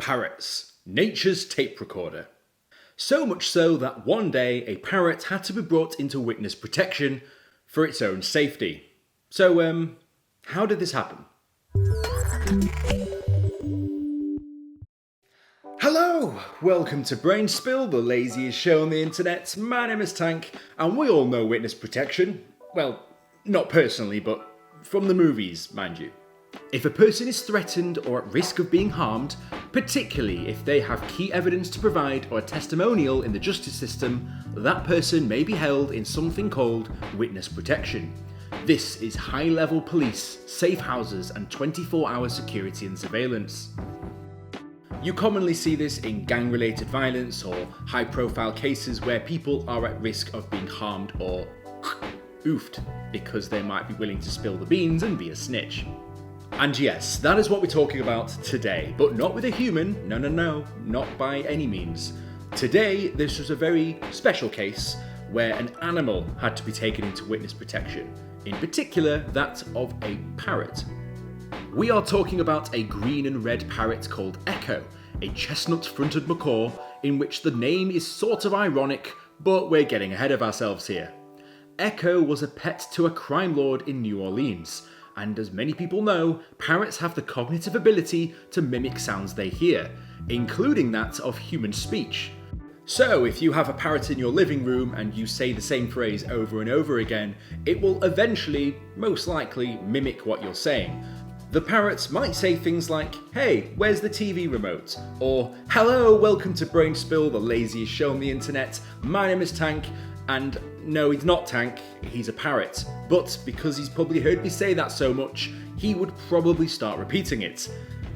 Parrots, nature's tape recorder. So much so that one day a parrot had to be brought into witness protection for its own safety. So, how did this happen? Hello! Welcome to Brainspill, the laziest show on the internet. My name is Tank, and we all know witness protection. Well, not personally, but from the movies, mind you. If a person is threatened or at risk of being harmed, particularly if they have key evidence to provide or a testimonial in the justice system, that person may be held in something called witness protection. This is high-level police, safe houses, and 24-hour security and surveillance. You commonly see this in gang-related violence or high-profile cases where people are at risk of being harmed or oofed because they might be willing to spill the beans and be a snitch. And yes, that is what we're talking about today, but not with a human, no, not by any means. Today, this was a very special case where an animal had to be taken into witness protection, in particular that of a parrot. We are talking about a green and red parrot called Echo, a chestnut-fronted macaw in which the name is sort of ironic, but we're getting ahead of ourselves here. Echo was a pet to a crime lord in New Orleans, and as many people know, parrots have the cognitive ability to mimic sounds they hear, including that of human speech. So if you have a parrot in your living room and you say the same phrase over and over again, it will eventually, most likely, mimic what you're saying. The parrots might say things like, "Hey, where's the TV remote?" Or, "Hello, welcome to Brainspill, the laziest show on the internet. My name is Tank." And no, he's not Tank, he's a parrot. But because he's probably heard me say that so much, he would probably start repeating it.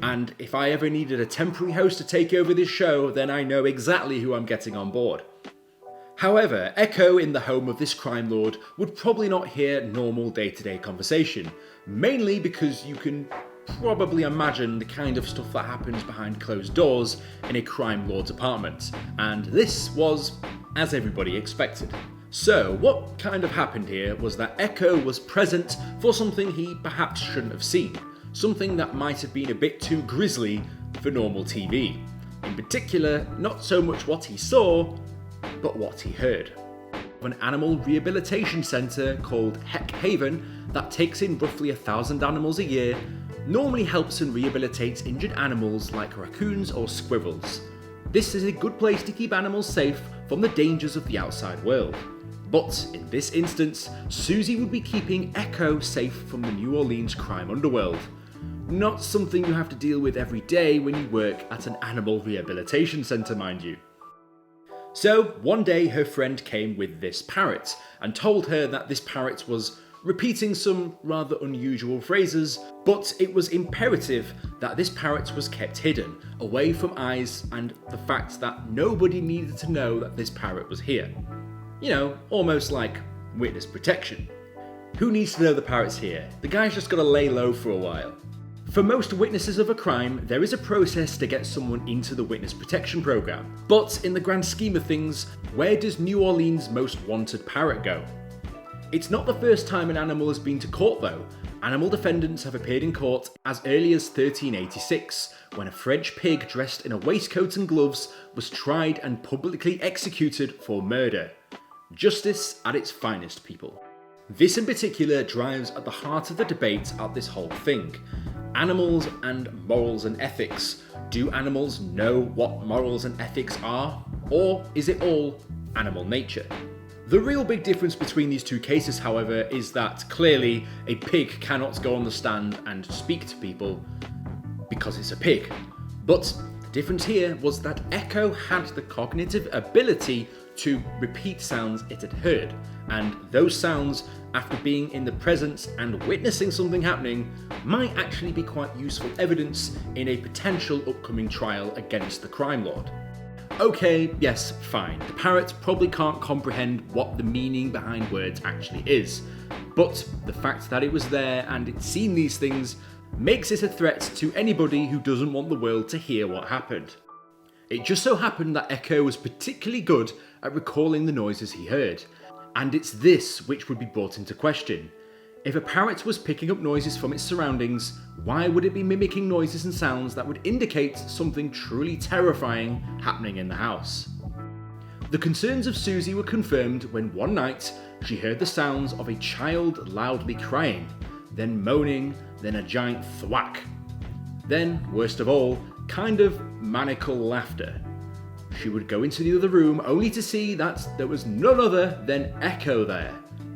And if I ever needed a temporary host to take over this show, then I know exactly who I'm getting on board. However, Echo in the home of this crime lord would probably not hear normal day-to-day conversation, mainly because you can probably imagine the kind of stuff that happens behind closed doors in a crime lord's apartment, and this was as everybody expected. So, what kind of happened here was that Echo was present for something he perhaps shouldn't have seen, something that might have been a bit too grisly for normal TV. In particular, not so much what he saw, but what he heard. An animal rehabilitation centre called Heck Haven that takes in roughly 1,000 animals a year normally helps and rehabilitates injured animals like raccoons or squirrels. This is a good place to keep animals safe from the dangers of the outside world. But in this instance, Susie would be keeping Echo safe from the New Orleans crime underworld. Not something you have to deal with every day when you work at an animal rehabilitation centre, mind you. So, one day her friend came with this parrot and told her that this parrot was repeating some rather unusual phrases, but it was imperative that this parrot was kept hidden, away from eyes and the fact that nobody needed to know that this parrot was here. You know, almost like witness protection. Who needs to know the parrot's here? The guy's just gotta lay low for a while. For most witnesses of a crime, there is a process to get someone into the witness protection program. But in the grand scheme of things, where does New Orleans' most wanted parrot go? It's not the first time an animal has been to court though. Animal defendants have appeared in court as early as 1386, when a French pig dressed in a waistcoat and gloves was tried and publicly executed for murder. Justice at its finest, people. This in particular drives at the heart of the debate at this whole thing. Animals and morals and ethics. Do animals know what morals and ethics are? Or is it all animal nature? The real big difference between these two cases, however, is that clearly a pig cannot go on the stand and speak to people because it's a pig. But the difference here was that Echo had the cognitive ability to repeat sounds it had heard, and those sounds, after being in the presence and witnessing something happening, might actually be quite useful evidence in a potential upcoming trial against the crime lord. Okay, yes, fine. The parrot probably can't comprehend what the meaning behind words actually is, but the fact that it was there and it's seen these things makes it a threat to anybody who doesn't want the world to hear what happened. It just so happened that Echo was particularly good at recalling the noises he heard, and it's this which would be brought into question. If a parrot was picking up noises from its surroundings, why would it be mimicking noises and sounds that would indicate something truly terrifying happening in the house? The concerns of Susie were confirmed when one night she heard the sounds of a child loudly crying, then moaning, then a giant thwack. Then, worst of all, kind of maniacal laughter. She would go into the other room only to see that there was none other than Echo there,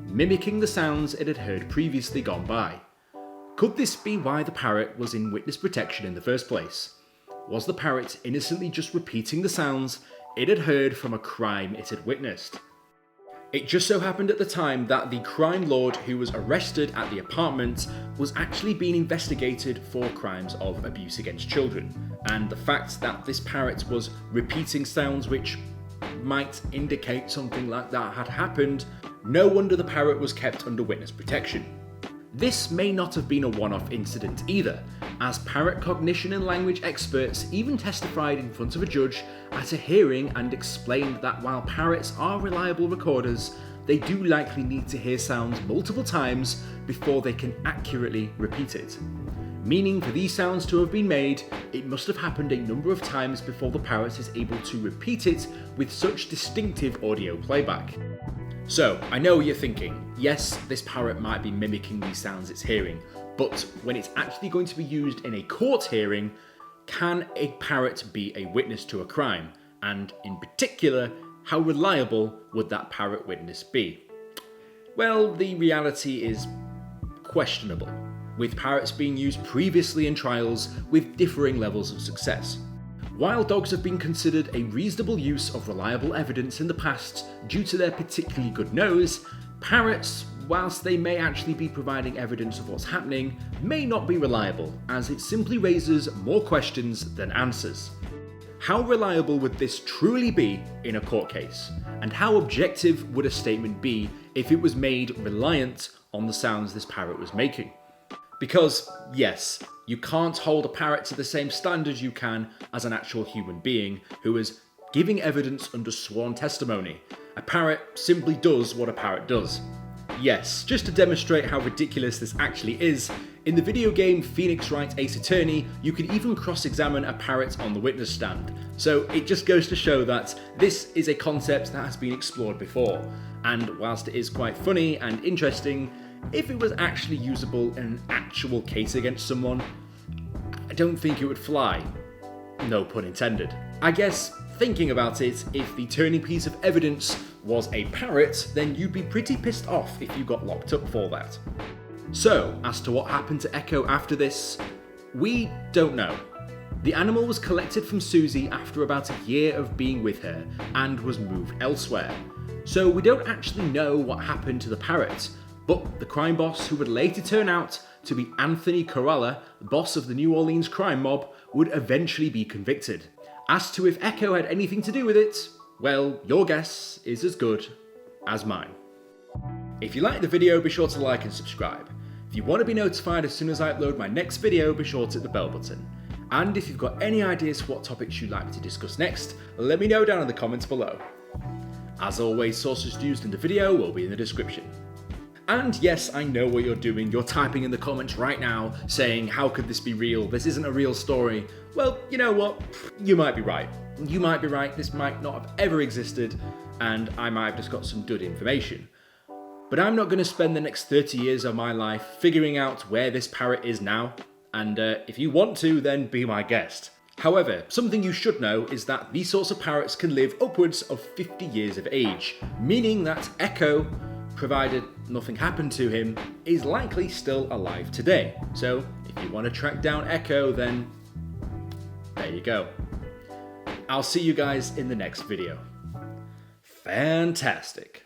mimicking the sounds it had heard previously gone by. Could this be why the parrot was in witness protection in the first place? Was the parrot innocently just repeating the sounds it had heard from a crime it had witnessed? It just so happened at the time that the crime lord who was arrested at the apartment was actually being investigated for crimes of abuse against children, and the fact that this parrot was repeating sounds which might indicate something like that had happened, no wonder the parrot was kept under witness protection. This may not have been a one-off incident either, as parrot cognition and language experts even testified in front of a judge at a hearing and explained that while parrots are reliable recorders, they do likely need to hear sounds multiple times before they can accurately repeat it. Meaning for these sounds to have been made, it must have happened a number of times before the parrot is able to repeat it with such distinctive audio playback. So, I know what you're thinking, yes, this parrot might be mimicking these sounds it's hearing, but when it's actually going to be used in a court hearing, can a parrot be a witness to a crime? And in particular, how reliable would that parrot witness be? Well, the reality is questionable, with parrots being used previously in trials with differing levels of success. While dogs have been considered a reasonable use of reliable evidence in the past due to their particularly good nose, parrots, whilst they may actually be providing evidence of what's happening, may not be reliable, as it simply raises more questions than answers. How reliable would this truly be in a court case? And how objective would a statement be if it was made reliant on the sounds this parrot was making? Because, yes, you can't hold a parrot to the same standard you can as an actual human being who is giving evidence under sworn testimony. A parrot simply does what a parrot does. Yes, just to demonstrate how ridiculous this actually is, in the video game Phoenix Wright Ace Attorney, you could even cross-examine a parrot on the witness stand. So it just goes to show that this is a concept that has been explored before. And whilst it is quite funny and interesting, if it was actually usable in an actual case against someone, I don't think it would fly. No pun intended. I guess, thinking about it, if the turning piece of evidence was a parrot, then you'd be pretty pissed off if you got locked up for that. So, as to what happened to Echo after this, we don't know. The animal was collected from Susie after about a year of being with her and was moved elsewhere. So we don't actually know what happened to the parrot, but the crime boss, who would later turn out to be Anthony Coralla, the boss of the New Orleans crime mob, would eventually be convicted. As to if Echo had anything to do with it, well, your guess is as good as mine. If you liked the video, be sure to like and subscribe. If you want to be notified as soon as I upload my next video, be sure to hit the bell button. And if you've got any ideas for what topics you'd like me to discuss next, let me know down in the comments below. As always, sources used in the video will be in the description. And yes, I know what you're doing. You're typing in the comments right now saying, how could this be real? This isn't a real story. Well, you know what? You might be right. You might be right. This might not have ever existed, and I might have just got some dud information. But I'm not going to spend the next 30 years of my life figuring out where this parrot is now. And if you want to, then be my guest. However, something you should know is that these sorts of parrots can live upwards of 50 years of age, meaning that Echo, provided nothing happened to him, is likely still alive today. So if you want to track down Echo, then there you go. I'll see you guys in the next video. Fantastic.